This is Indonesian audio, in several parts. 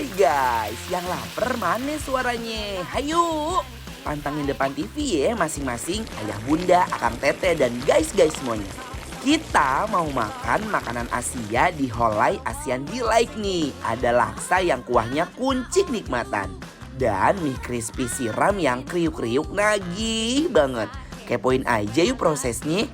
Hai guys, yang lapar mana suaranya? Hayu, pantangin depan TV ya masing-masing ayah bunda, akang teteh, dan guys-guys semuanya. Kita mau makan makanan Asia di Holai Asian Delight nih. Ada laksa yang kuahnya kuncik nikmatan. Dan mie crispy siram yang kriuk-kriuk nagih banget. Kepoin aja yuk prosesnya.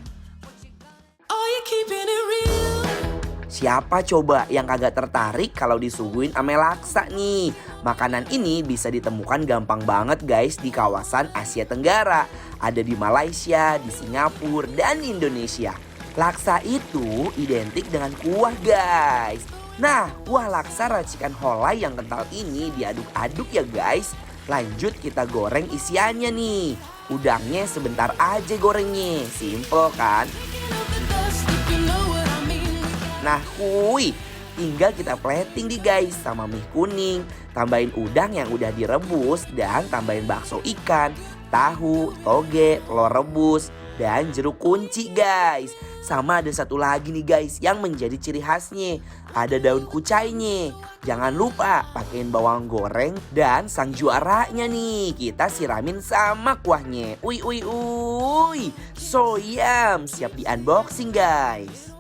Siapa coba yang kagak tertarik kalau disuguhin ame laksa nih? Makanan ini bisa ditemukan gampang banget guys di kawasan Asia Tenggara. Ada di Malaysia, di Singapura, dan Indonesia. Laksa itu identik dengan kuah guys. Nah, kuah laksa racikan Holai yang kental ini diaduk-aduk ya guys. Lanjut kita goreng isiannya nih. Udangnya sebentar aja gorengnya. Simple kan? Nah, tinggal kita plating nih guys sama mie kuning. Tambahin udang yang udah direbus dan tambahin bakso ikan, tahu, toge, telur rebus, dan jeruk kunci guys. Sama ada satu lagi nih guys yang menjadi ciri khasnya. Ada daun kucainya. Jangan lupa pakein bawang goreng dan sang juaranya nih. Kita siramin sama kuahnya. Uy. So yum. Siap di unboxing guys.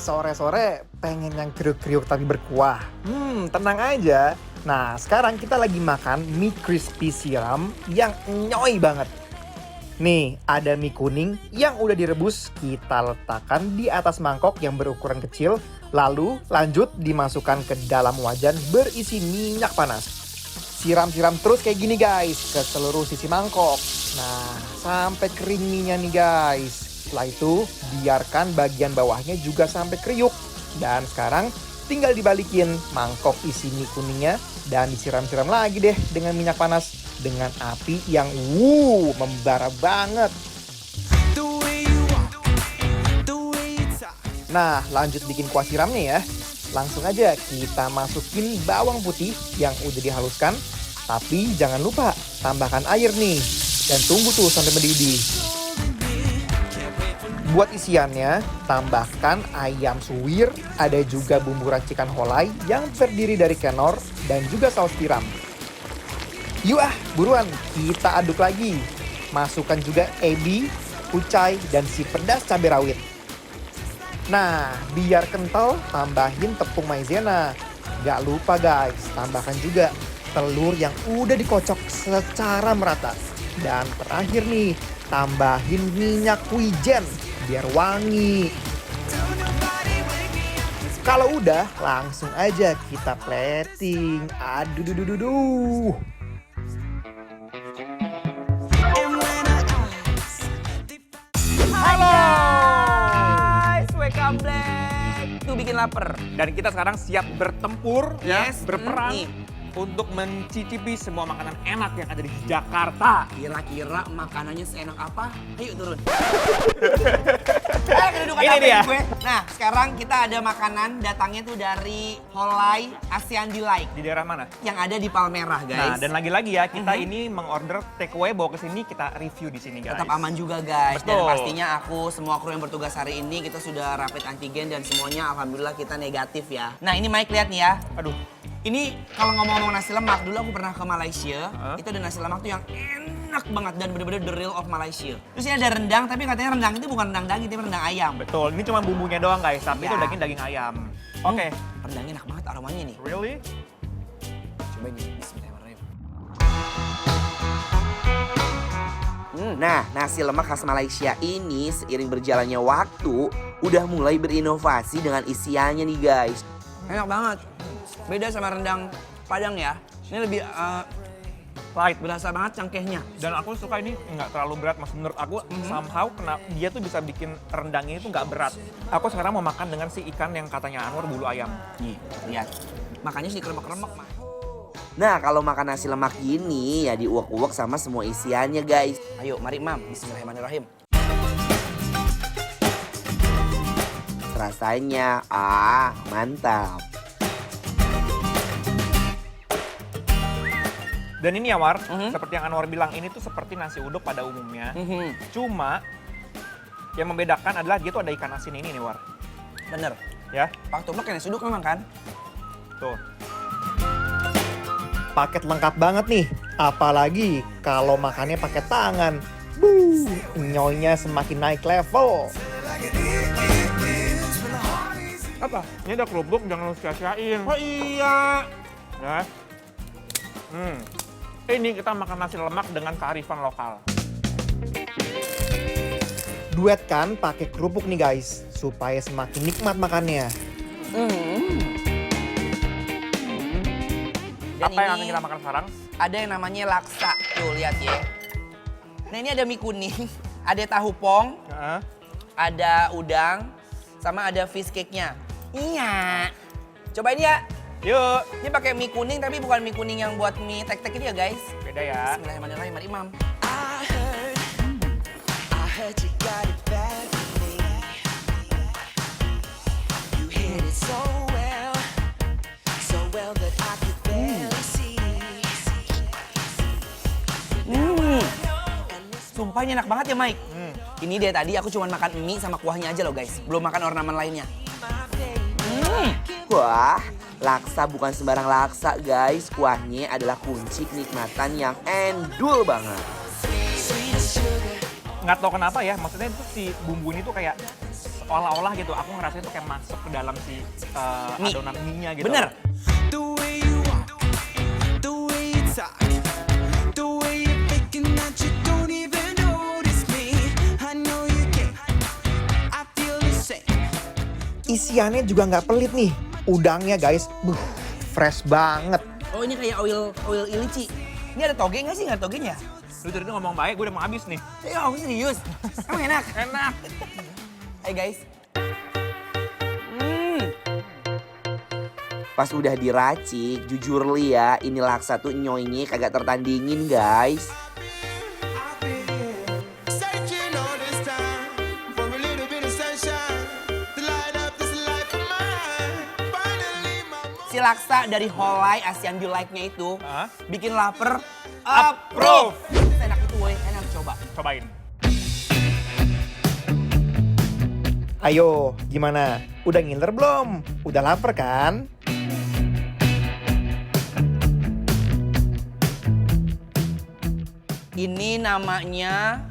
Sore-sore pengen yang kriuk-kriuk tapi berkuah. Tenang aja. Nah, sekarang kita lagi makan mie crispy siram yang nyoy banget. Nih, ada mie kuning yang udah direbus. Kita letakkan di atas mangkok yang berukuran kecil. Lalu lanjut dimasukkan ke dalam wajan berisi minyak panas. Siram-siram terus kayak gini guys ke seluruh sisi mangkok. Nah, sampai kering mie-nya nih guys. Setelah itu, biarkan bagian bawahnya juga sampai kriuk. Dan sekarang tinggal dibalikin mangkok isi mie kuningnya dan disiram-siram lagi deh dengan minyak panas dengan api yang membara banget. Nah, lanjut bikin kuah siramnya ya. Langsung aja kita masukin bawang putih yang udah dihaluskan. Tapi jangan lupa tambahkan air nih. Dan tunggu tuh sampai mendidih. Buat isiannya, tambahkan ayam suwir, ada juga bumbu racikan Holai yang terdiri dari kenor dan juga saus tiram. Yuk buruan, kita aduk lagi. Masukkan juga ebi, kucai, dan si pedas cabai rawit. Nah, biar kental, tambahin tepung maizena. Gak lupa guys, tambahkan juga telur yang udah dikocok secara merata. Dan terakhir nih, tambahin minyak wijen biar wangi. Kalau udah, langsung aja kita plating. Aduh. Halo guys, welcome back to Bikin Lapar. Dan kita sekarang siap bertempur, Yes, berperang nih. untuk mencicipi semua makanan enak yang ada di Jakarta. Kira-kira makanannya seenak apa? Ayo turun. Keduduk Ini dia. gue. Nah, sekarang kita ada makanan datangnya tuh dari Holai Asian Delight Di daerah mana? yang ada di Palmerah, Nah, guys. dan lagi-lagi ya, kita ini mengorder take away, bawa ke sini, kita review di sini guys. Tetap aman juga guys. Dan Betul. pastinya aku, semua kru yang bertugas hari ini kita sudah rapid antigen dan semuanya alhamdulillah kita negatif ya. Nah, ini Mike lihat nih ya. Aduh, Ini kalau ngomong-ngomong nasi lemak, dulu aku pernah ke Malaysia. Itu ada nasi lemak tuh yang enak banget dan bener-bener the real of Malaysia. Terus ini ada rendang, tapi katanya rendang itu bukan rendang daging, tapi rendang ayam. betul. Ini cuma bumbunya doang guys, tapi Ya. itu daging ayam. Oke. Rendangnya enak banget aromanya nih. Really? Coba ini, bismillahirrahmanirrahim. Nah, nasi lemak khas Malaysia ini seiring berjalannya waktu udah mulai berinovasi dengan isiannya nih guys. Enak banget. Beda sama rendang Padang ya. Ini lebih Light. berasa banget cangkehnya. Dan aku suka ini nggak terlalu berat, mas. Menurut aku somehow dia tuh bisa bikin rendangnya itu nggak berat. Aku sekarang mau makan dengan si ikan yang katanya Anwar bulu ayam. Nih, lihat. Makanya sih kremek-kremek, Mah. Nah, kalau makan nasi lemak gini ya diuak-uak sama semua isiannya, guys. Ayo, mari, Mam. Bismillahirrahmanirrahim. Rasanya, mantap. Dan ini ya War, seperti yang Anwar bilang, ini tuh seperti nasi uduk pada umumnya. Cuma yang membedakan adalah dia tuh ada ikan asin ini nih War. Bener. Ya, Pak Tumlek kena suduk memang kan? tuh. Paket lengkap banget nih, apalagi kalau makannya pakai tangan. Buh, nyoynya semakin naik level. Apa? Ini ada kerupuk, jangan lu sia-siain. Oh iya. Ya. Ini kita makan nasi lemak dengan kearifan lokal. Duetkan pakai kerupuk nih guys, supaya semakin nikmat makannya. Dan Apa yang akan ini kita makan sekarang? ada yang namanya laksa. Tuh, lihat ya. Nah, ini ada mie kuning, ada tahu pong, Heeh. ada udang, sama ada fish cake-nya. Iya. Cobain ya. Yuk. Ini pakai mie kuning tapi bukan mie kuning yang buat mie tek-tek ini ya, guys. Beda ya. Bismillahirrahmanirrahim, mari Imam. I heard you got it bad for me. You hit it so well that I could barely see. Sumpah ini enak banget ya, Mike. Ini deh tadi aku cuma makan mie sama kuahnya aja loh, guys. Belum makan ornamen lainnya. Wah, laksa bukan sembarang laksa, guys. Kuahnya adalah kunci kenikmatan yang endul banget. Nggak tahu kenapa ya, maksudnya itu si bumbu ini tuh kayak seolah-olah gitu. Aku ngerasa itu kayak masuk ke dalam si Mie. adonan mie-nya gitu. Bener. The way you walk, the way you talk, the way you're thinking that you don't even notice me. I know you can't. I feel the same. Isiannya juga nggak pelit nih. Udangnya guys, fresh banget. Oh, ini kayak oil ilici. Ini ada toge nggak sih? Nggak ada togenya? Lu tadi tuh ngomong baik, gue udah mau habis nih. Ya, aku serius. Emang enak? Enak. Hai guys. Pas udah diracik, jujur li ya, ini laksa tuh nyoynya kagak tertandingin, guys. I've been searching all this time for a little bit of sunshine to light up this life of mine. Finally, my Si laksa dari Holai Asian Delight-nya itu Hah? bikin lapar. Approve. Enak itu, woy. Enak, coba. Cobain. Ayo, gimana? Udah ngiler belum? Udah lapar kan? Ini namanya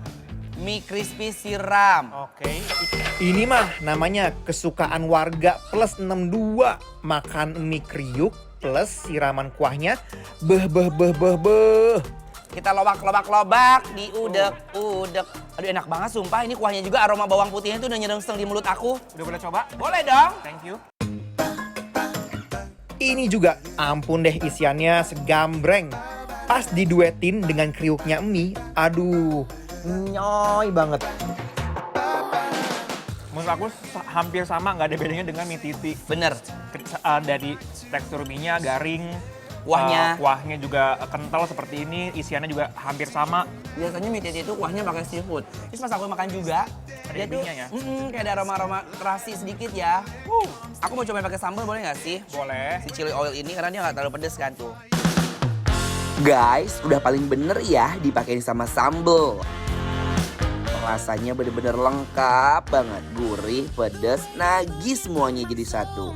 mie crispy siram. Oke. Ini mah namanya kesukaan warga plus 62. Makan mie kriuk plus siraman kuahnya. Beh. Kita lobak, diudek. Aduh, enak banget sumpah. Ini kuahnya juga aroma bawang putihnya tuh udah nyerengseng di mulut aku. Udah boleh coba? Boleh dong. Thank you. Ini juga, ampun deh isiannya segambreng. Pas diduetin dengan kriuknya mie, aduh, nyoy banget. Menurut aku hampir sama, nggak ada bedanya dengan mie titi. Bener. Dari tekstur mie-nya garing, Kuahnya. kuahnya juga kental seperti ini, isiannya juga hampir sama. Biasanya mie titi itu kuahnya pakai seafood. Terus pas aku makan juga, Ada dia tuh ebinya ya? kayak ada aroma-aroma terasi sedikit ya. Aku mau cobain pakai sambal boleh nggak sih? Boleh. Si chili oil ini karena dia nggak terlalu pedes kan tuh. Guys, udah paling bener ya dipakein sama sambal. Rasanya bener-bener lengkap banget. Gurih, pedes, nagih semuanya jadi satu.